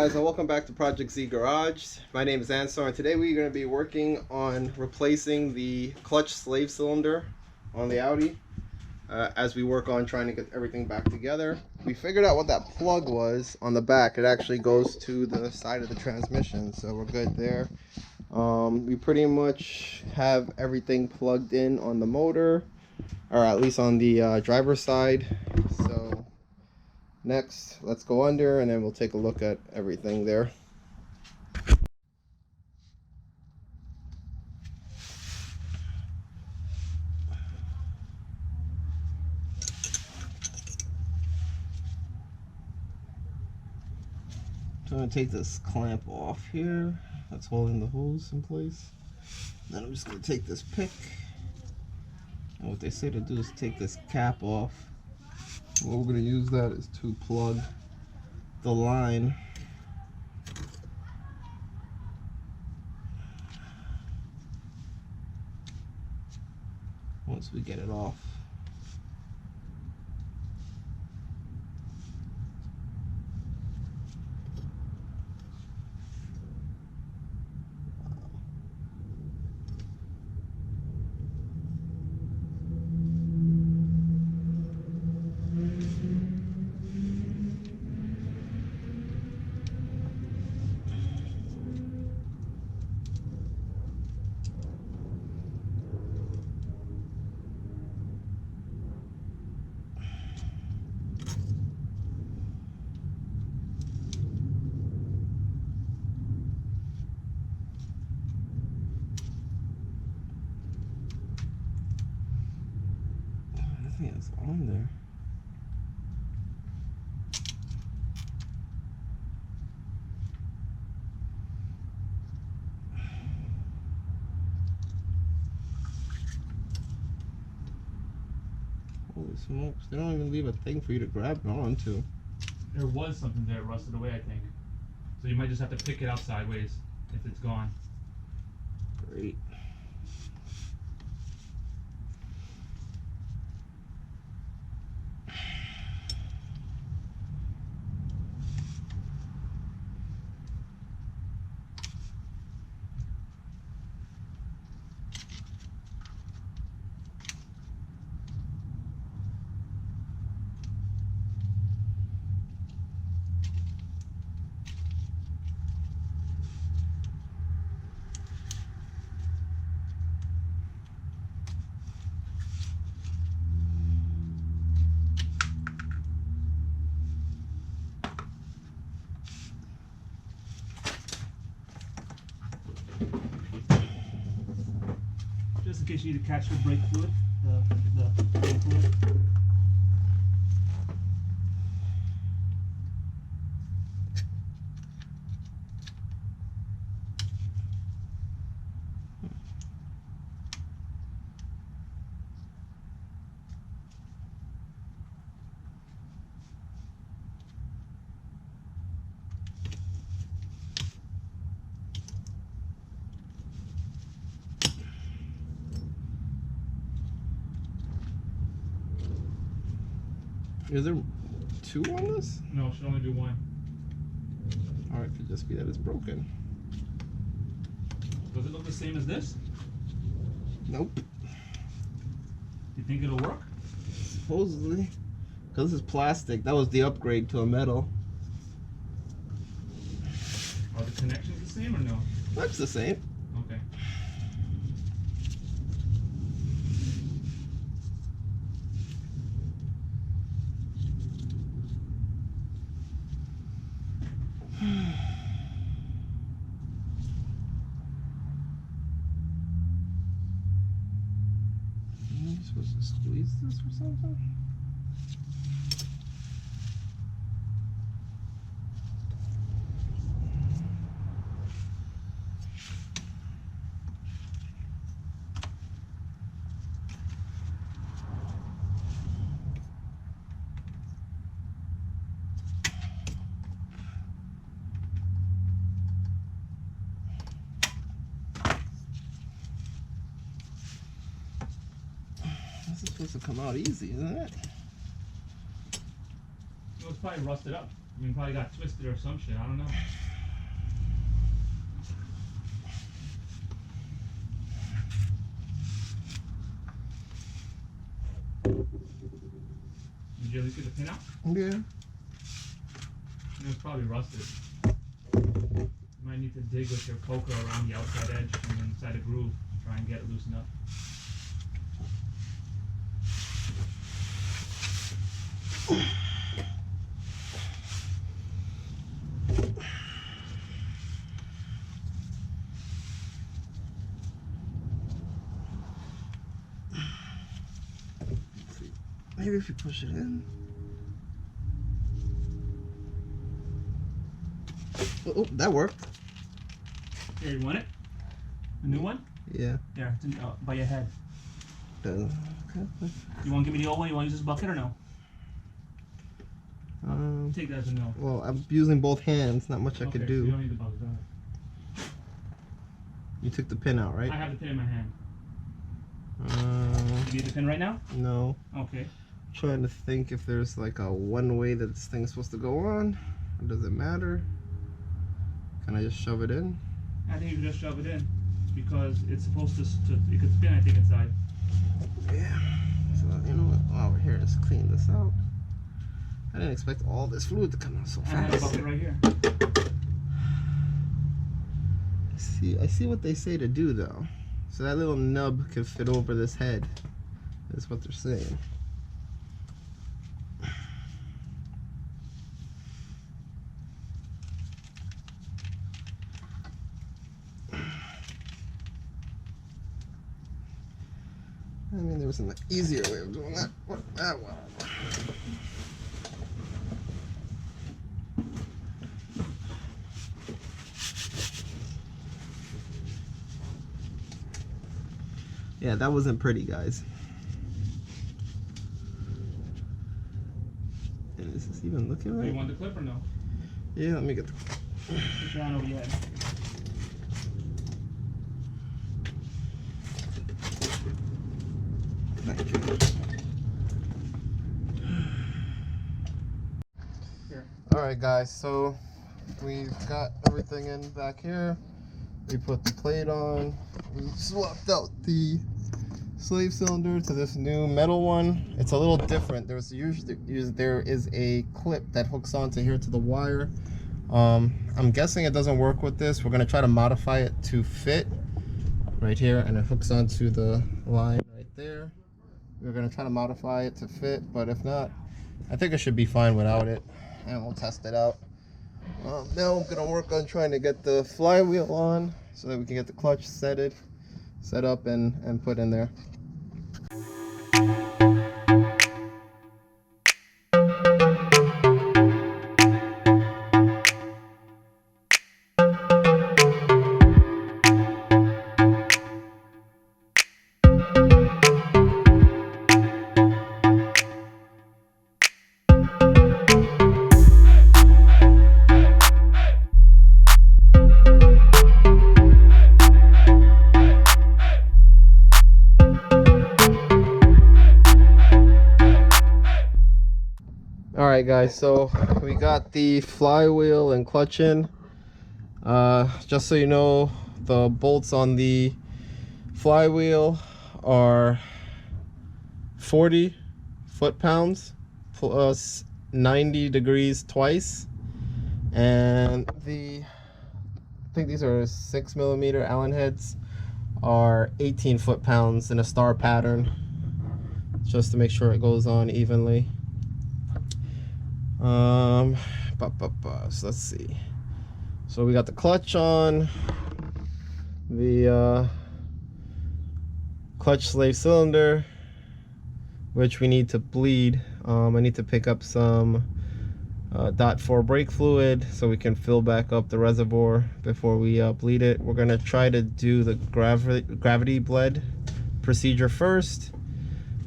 guys, and welcome back to Project Z Garage. My name is Ansar, and today we're going to be working on replacing the clutch slave cylinder on the Audi as we work on trying to get everything back together. We figured out what that plug was on the back. It actually goes to the side of the transmission, so we're good there. We pretty much have everything plugged in on the motor, or at least on the driver's side. So next, let's go under and then we'll take a look at everything there. So I'm going to take this clamp off here that's holding the hose in place. Then I'm just going to take this pick. And what they say to do is take this cap off. What we're going to use that is to plug the line once we get it off. I think it's on there. Holy smokes, they don't even leave a thing for you to grab onto. There was something there rusted away, I think. So you might just have to pick it out sideways if it's gone. Great. Just in case you need to catch the brake fluid, the brake fluid. Is there two on this? No, it should only do one. Or it could just be that it's broken. Does it look the same as this? Nope. You think it'll work? Supposedly. Because this is plastic. That was the upgrade to a metal. Are the connections the same or no? That's the same. Okay. Am I supposed to squeeze this or something? This is supposed to come out easy, isn't it? It was probably rusted up. I mean, probably got twisted or some shit. I don't know. Did you at least get the pin out? Yeah. It's probably rusted. You might need to dig with your poker around the outside edge and then inside the groove. Try and get it loosened up. Maybe if you push it in. Oh, that worked. Here, you want it? A new one? Yeah. There, it's by your head. Okay. You want to give me the old one? You want to use this bucket or no? Take that as a no. Well, I'm using both hands. Not much I could So do. you don't need the bucket. Go ahead. You took the pin out, right? I have the pin in my hand. Uh, You need the pin right now? no. Okay. Trying to think if there's like a one way that this thing's supposed to go on. Or does it matter? Can I just shove it in? I think you can just shove it in because it's supposed to it could spin, I think, inside. Yeah. So, you know what? While we're here, let's clean this out. I didn't expect all this fluid to come out so I have a fast. bucket right here. I see what they say to do though. So that little nub can fit over this head. That's what they're saying. I mean, there was an easier way of doing that. What that one? Yeah, that wasn't pretty, guys. And is this even looking Do right? you want the clip or no? Yeah, let me get the. Put your hand over your head. Thank you. Here. Alright guys, so we've got everything in back here. We put the plate on. We swapped out the slave cylinder to this new metal one. It's a little different. There is a clip that hooks onto here to the wire. I'm guessing it doesn't work with this. We're gonna try to modify it to fit right here, and it hooks onto the line right there. We're gonna try to modify it to fit, but if not, I think it should be fine without it, and we'll test it out. Now I'm gonna work on trying to get the flywheel on so that we can get the clutch set up and put in there. Alright guys, so we got the flywheel and clutch in. Just so you know, the bolts on the flywheel are 40 foot-pounds plus 90 degrees twice, and I think these are 6mm Allen heads, are 18 foot-pounds in a star pattern, just to make sure it goes on evenly. So let's see. So we got the clutch on, the clutch slave cylinder, which we need to bleed. I need to pick up some .4 brake fluid so we can fill back up the reservoir before we bleed it. We're gonna try to do the gravity bled procedure first,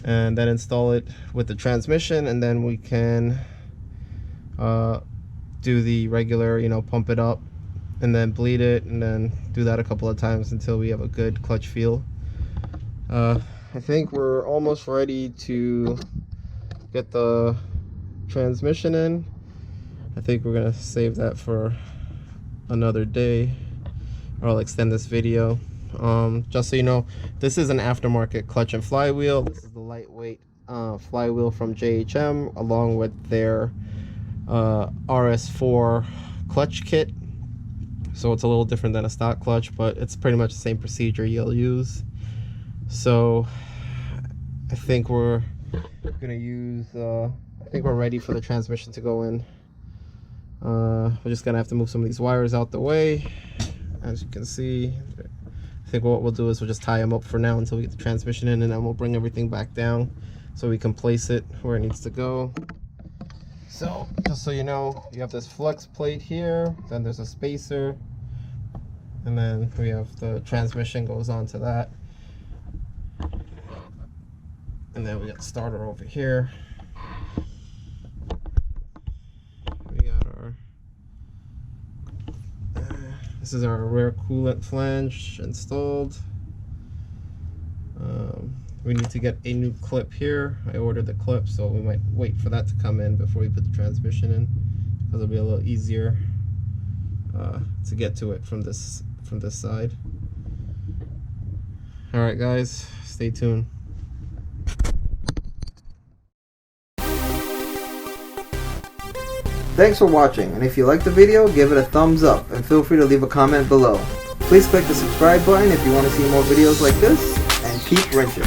and then install it with the transmission, and then we can do the regular, pump it up and then bleed it, and then do that a couple of times until we have a good clutch feel. I think we're almost ready to get the transmission in. I think we're gonna save that for another day, or I'll extend this video. Just so you know, this is an aftermarket clutch and flywheel. This is the lightweight flywheel from JHM, along with their RS4 clutch kit. So it's a little different than a stock clutch, but it's pretty much the same procedure you'll use. So I think we're gonna use I think we're ready for the transmission to go in. We're just gonna have to move some of these wires out the way. As you can see, I think what we'll do is we'll just tie them up for now until we get the transmission in, and then we'll bring everything back down so we can place it where it needs to go. So just so you know, you have this flex plate here, then there's a spacer, and then we have the transmission goes onto that, and then we got the starter over here. We got our this is our rear coolant flange installed. We need to get a new clip here. I ordered the clip, so we might wait for that to come in before we put the transmission in, because it'll be a little easier to get to it from this side. All right, guys, stay tuned. Thanks for watching, and if you liked the video, give it a thumbs up and feel free to leave a comment below. Please click the subscribe button if you want to see more videos like this, and keep wrenching.